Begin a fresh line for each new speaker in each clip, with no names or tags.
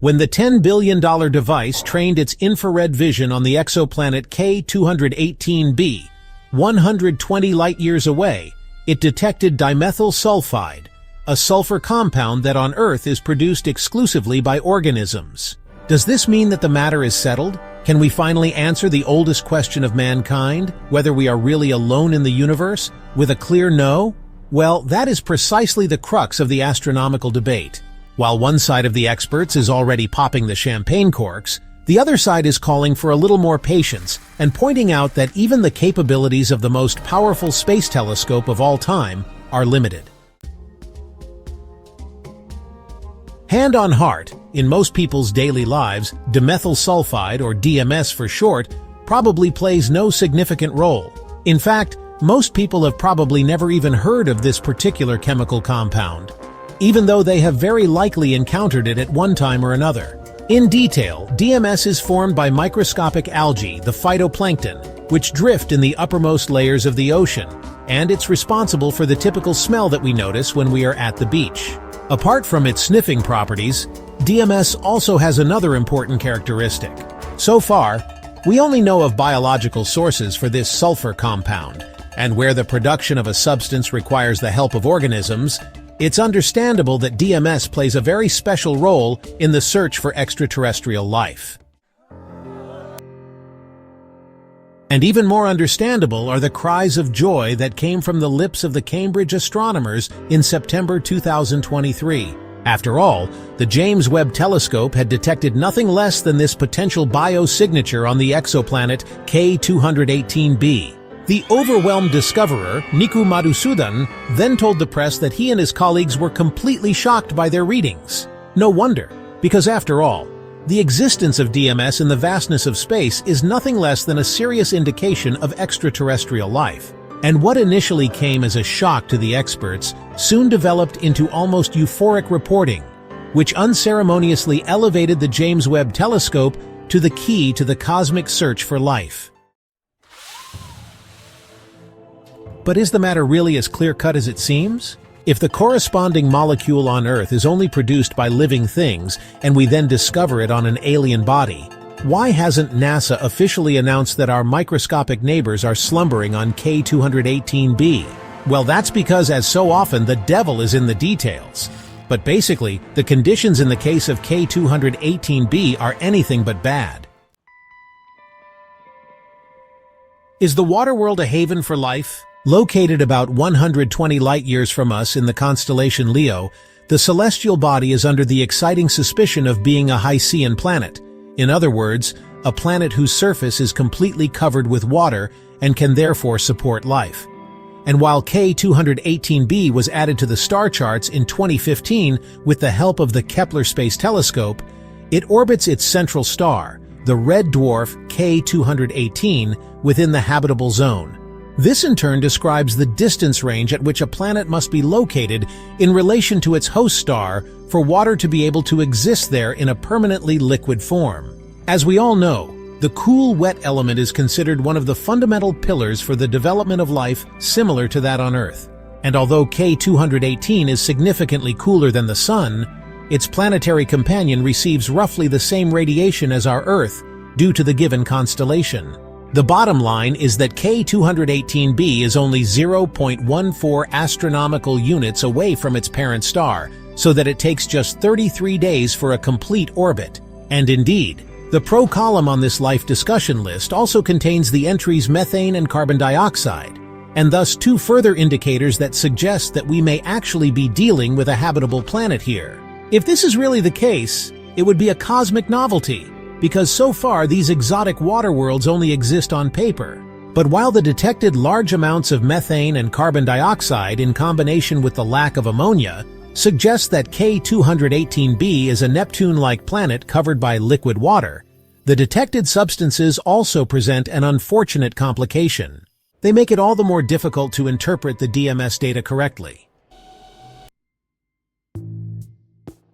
When the $10 billion device trained its infrared vision on the exoplanet K218b, 120 light-years away, it detected dimethyl sulfide, a sulfur compound that on Earth is produced exclusively by organisms. Does this mean that the matter is settled? Can we finally answer the oldest question of mankind, whether we are really alone in the universe, with a clear no? Well, that is precisely the crux of the astronomical debate. While one side of the experts is already popping the champagne corks, the other side is calling for a little more patience and pointing out that even the capabilities of the most powerful space telescope of all time are limited. Hand on heart, in most people's daily lives, dimethyl sulfide, or DMS for short, probably plays no significant role. In fact, most people have probably never even heard of this particular chemical compound, even though they have very likely encountered it at one time or another. In detail, DMS is formed by microscopic algae, the phytoplankton, which drift in the uppermost layers of the ocean, and it's responsible for the typical smell that we notice when we are at the beach. Apart from its sniffing properties, DMS also has another important characteristic. So far, we only know of biological sources for this sulfur compound, and where the production of a substance requires the help of organisms, it's understandable that DMS plays a very special role in the search for extraterrestrial life. And even more understandable are the cries of joy that came from the lips of the Cambridge astronomers in September 2023. After all, the James Webb Telescope had detected nothing less than this potential biosignature on the exoplanet K218b. The overwhelmed discoverer, Niku Madhusudan, then told the press that he and his colleagues were completely shocked by their readings. No wonder, because after all, the existence of DMS in the vastness of space is nothing less than a serious indication of extraterrestrial life. And what initially came as a shock to the experts soon developed into almost euphoric reporting, which unceremoniously elevated the James Webb Telescope to the key to the cosmic search for life. But is the matter really as clear-cut as it seems? If the corresponding molecule on Earth is only produced by living things, and we then discover it on an alien body, why hasn't NASA officially announced that our microscopic neighbors are slumbering on K218b? Well, that's because, as so often, the devil is in the details. But basically, the conditions in the case of K218b are anything but bad. Is the water world a haven for life? Located about 120 light-years from us in the constellation Leo, the celestial body is under the exciting suspicion of being a Hycean planet. In other words, a planet whose surface is completely covered with water and can therefore support life. And while K218b was added to the star charts in 2015 with the help of the Kepler Space Telescope, it orbits its central star, the red dwarf K218, within the habitable zone. This in turn describes the distance range at which a planet must be located in relation to its host star for water to be able to exist there in a permanently liquid form. As we all know, the cool, wet element is considered one of the fundamental pillars for the development of life similar to that on Earth. And although K218 is significantly cooler than the Sun, its planetary companion receives roughly the same radiation as our Earth due to the given constellation. The bottom line is that K218b is only 0.14 astronomical units away from its parent star, so that it takes just 33 days for a complete orbit. And indeed, the pro column on this life discussion list also contains the entries methane and carbon dioxide, and thus two further indicators that suggest that we may actually be dealing with a habitable planet here. If this is really the case, it would be a cosmic novelty, because so far these exotic water worlds only exist on paper. But while the detected large amounts of methane and carbon dioxide in combination with the lack of ammonia suggests that K218b is a Neptune-like planet covered by liquid water, the detected substances also present an unfortunate complication. They make it all the more difficult to interpret the DMS data correctly.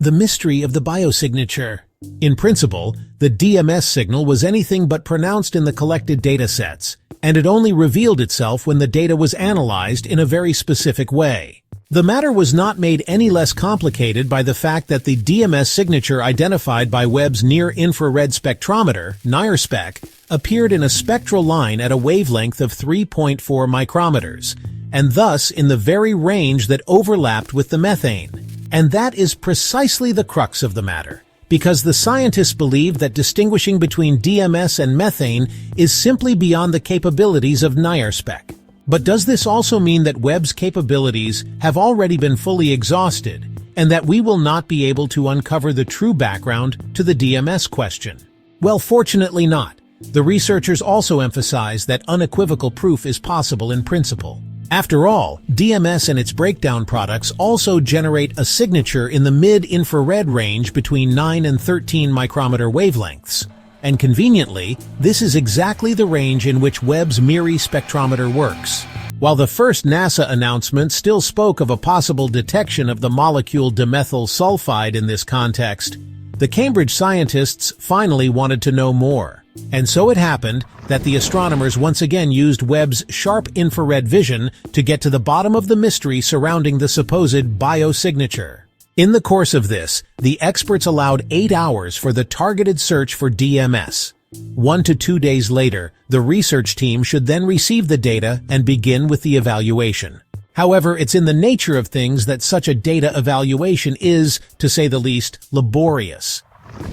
The mystery of the biosignature. In principle, the DMS signal was anything but pronounced in the collected datasets, and it only revealed itself when the data was analyzed in a very specific way. The matter was not made any less complicated by the fact that the DMS signature identified by Webb's near-infrared spectrometer, NIRSpec, appeared in a spectral line at a wavelength of 3.4 micrometers, and thus in the very range that overlapped with the methane. And that is precisely the crux of the matter, because the scientists believe that distinguishing between DMS and methane is simply beyond the capabilities of NIRSpec. But does this also mean that Webb's capabilities have already been fully exhausted, and that we will not be able to uncover the true background to the DMS question? Well, fortunately not. The researchers also emphasize that unequivocal proof is possible in principle. After all, DMS and its breakdown products also generate a signature in the mid-infrared range between 9 and 13 micrometer wavelengths. And conveniently, this is exactly the range in which Webb's MIRI spectrometer works. While the first NASA announcement still spoke of a possible detection of the molecule dimethyl sulfide in this context, the Cambridge scientists finally wanted to know more. And so it happened that the astronomers once again used Webb's sharp infrared vision to get to the bottom of the mystery surrounding the supposed biosignature. In the course of this, the experts allowed 8 hours for the targeted search for DMS. 1 to 2 days later, the research team should then receive the data and begin with the evaluation. However, it's in the nature of things that such a data evaluation is, to say the least, laborious.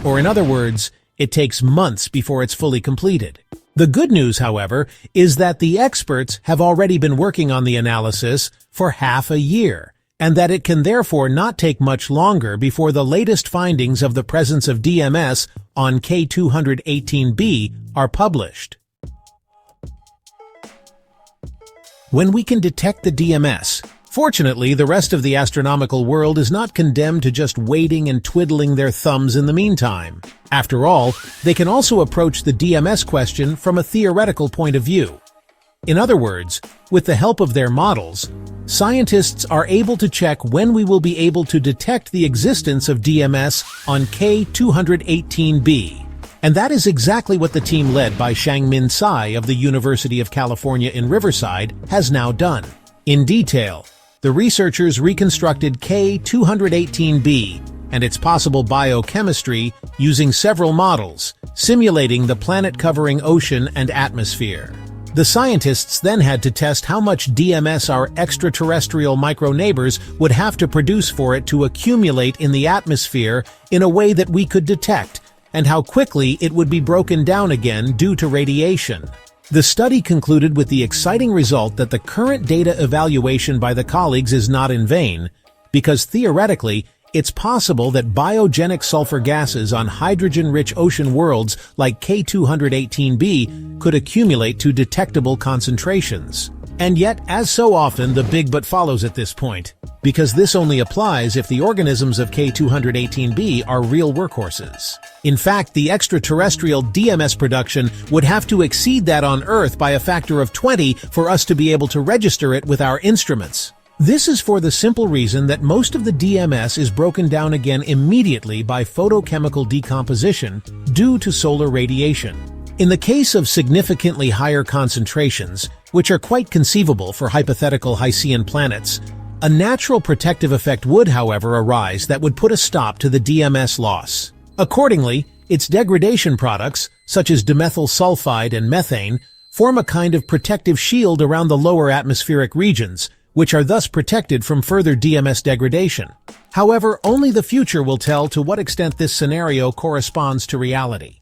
Or in other words, it takes months before it's fully completed. The good news, however, is that the experts have already been working on the analysis for half a year, and that it can therefore not take much longer before the latest findings of the presence of DMS on K218b are published. When we can detect the DMS, fortunately, the rest of the astronomical world is not condemned to just waiting and twiddling their thumbs in the meantime. After all, they can also approach the DMS question from a theoretical point of view. In other words, with the help of their models, scientists are able to check when we will be able to detect the existence of DMS on K218b. And that is exactly what the team led by Shangmin Tsai of the University of California in Riverside has now done. In detail, the researchers reconstructed K218b and its possible biochemistry using several models, simulating the planet-covering ocean and atmosphere. The scientists then had to test how much DMS our extraterrestrial micro-neighbors would have to produce for it to accumulate in the atmosphere in a way that we could detect, and how quickly it would be broken down again due to radiation. The study concluded with the exciting result that the current data evaluation by the colleagues is not in vain, because theoretically, it's possible that biogenic sulfur gases on hydrogen-rich ocean worlds like K218b could accumulate to detectable concentrations. And yet, as so often, the big but follows at this point, because this only applies if the organisms of K218b are real workhorses. In fact, the extraterrestrial DMS production would have to exceed that on Earth by a factor of 20 for us to be able to register it with our instruments. This is for the simple reason that most of the DMS is broken down again immediately by photochemical decomposition due to solar radiation. In the case of significantly higher concentrations, which are quite conceivable for hypothetical Hycean planets, a natural protective effect would, however, arise that would put a stop to the DMS loss. Accordingly, its degradation products, such as dimethyl sulfide and methane, form a kind of protective shield around the lower atmospheric regions, which are thus protected from further DMS degradation. However, only the future will tell to what extent this scenario corresponds to reality.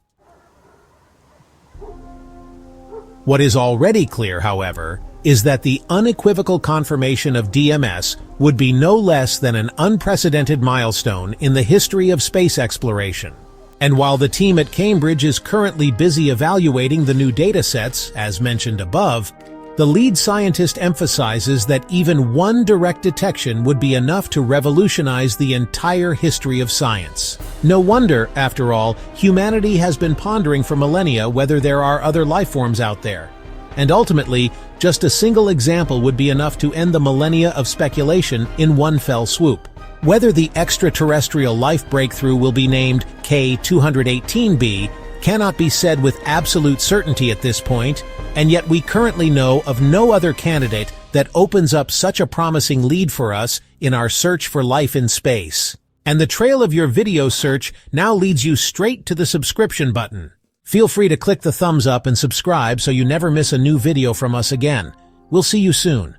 What is already clear, however, is that the unequivocal confirmation of DMS would be no less than an unprecedented milestone in the history of space exploration. And while the team at Cambridge is currently busy evaluating the new datasets, as mentioned above, the lead scientist emphasizes that even one direct detection would be enough to revolutionize the entire history of science. No wonder, after all, humanity has been pondering for millennia whether there are other life forms out there. And ultimately, just a single example would be enough to end the millennia of speculation in one fell swoop. Whether the extraterrestrial life breakthrough will be named K218b cannot be said with absolute certainty at this point, and yet we currently know of no other candidate that opens up such a promising lead for us in our search for life in space. And the trail of your video search now leads you straight to the subscription button. Feel free to click the thumbs up and subscribe so you never miss a new video from us again. We'll see you soon.